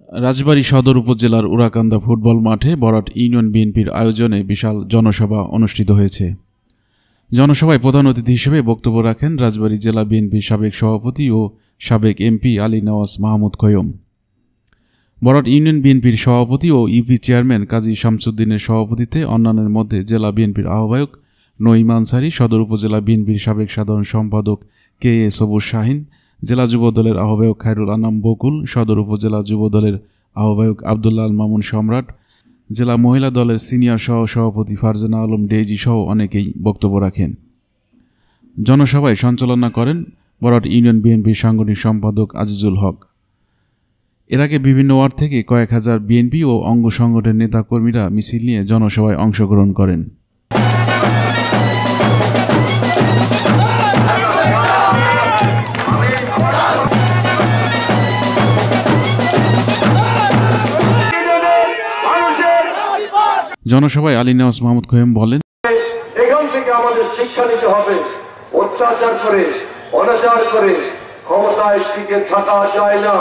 রাজবাড়ী সদর উপজেলার উরাকান্দা ফুটবল মাঠে বরাট ইউনিয়ন বিএনপির আয়োজনে বিশাল জনসভা অনুষ্ঠিত হয়েছে। জনসভায় প্রধান অতিথি হিসেবে বক্তব্য রাখেন রাজবাড়ী জেলা বিএনপির সাবেক সভাপতি ও সাবেক এমপি আলী নওয়াজ মাহমুদ খৈয়ম। বরাট ইউনিয়ন বিএনপির সভাপতি ও ইউপি চেয়ারম্যান কাজী শামসুদ্দিনের সভাপতিত্বে অন্যান্যের মধ্যে জেলা বিএনপির আহ্বায়ক নঈম আনসারী, সদর উপজেলা বিএনপির সাবেক সাধারণ সম্পাদক কে এ সবুজ শাহিন, জেলা যুব দলের আহ্বায়ক খায়রুল আনাম বকুল, সদর উপজেলা যুব দলের আহ্বায়ক আবদুল্লাহ আল মামুন সম্রাট, জেলা মহিলা দলের সিনিয়র সহ সভাপতি ফারজানা আলম ডেইজি সহ অনেকেই বক্তব্য রাখেন। জনসভায় সঞ্চালনা করেন বরাট ইউনিয়ন বিএনপির সাংগঠনিক সম্পাদক আজিজুল হক। এর আগে বিভিন্ন ওয়ার্ড থেকে কয়েক হাজার বিএনপি ও অঙ্গ সংগঠনের নেতাকর্মীরা মিছিল নিয়ে জনসভায় অংশগ্রহণ করেন। জনসভায় আলী নওয়াজ মাহমুদ খৈয়ম বলেন, এখান থেকে আমাদের শিক্ষা নিতে হবে। অত্যাচার করে, অনাচার করে ক্ষমতায় টিকে থাকা যায় না।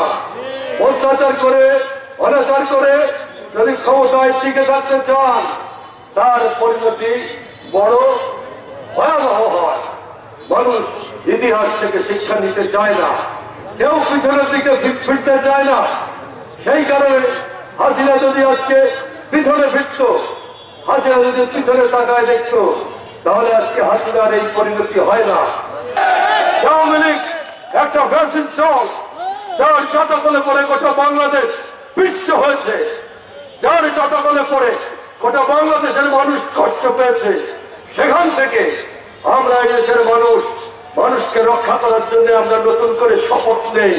অত্যাচার করে, অনাচার করে যদি ক্ষমতায় টিকে থাকতে চান, তার পরিণতি বড় ভয়াবহ হয়। মানুষ ইতিহাস থেকে শিক্ষা নিতে চায় না, কেউ পিছনের দিকে ফিরতে চায় না। সেই কারণে হাসিনা যদি আজকে পিছনে ফিরত, হাসিনা যদি পিছনে তাকায় দেখতো, তাহলে আজকে হাসিনার এই পরিণতি হয় না। আওয়ামী লীগ একটা ফ্যাসিস্ট দল, যার চটকলে পরে গোটা বাংলাদেশ পিষ্ট হয়েছে, যার চটকলে পরে গোটা বাংলাদেশের মানুষ কষ্ট পেয়েছে। সেখান থেকে আমরা এই দেশের মানুষকে রক্ষা করার জন্য আমরা নতুন করে শপথ নেই।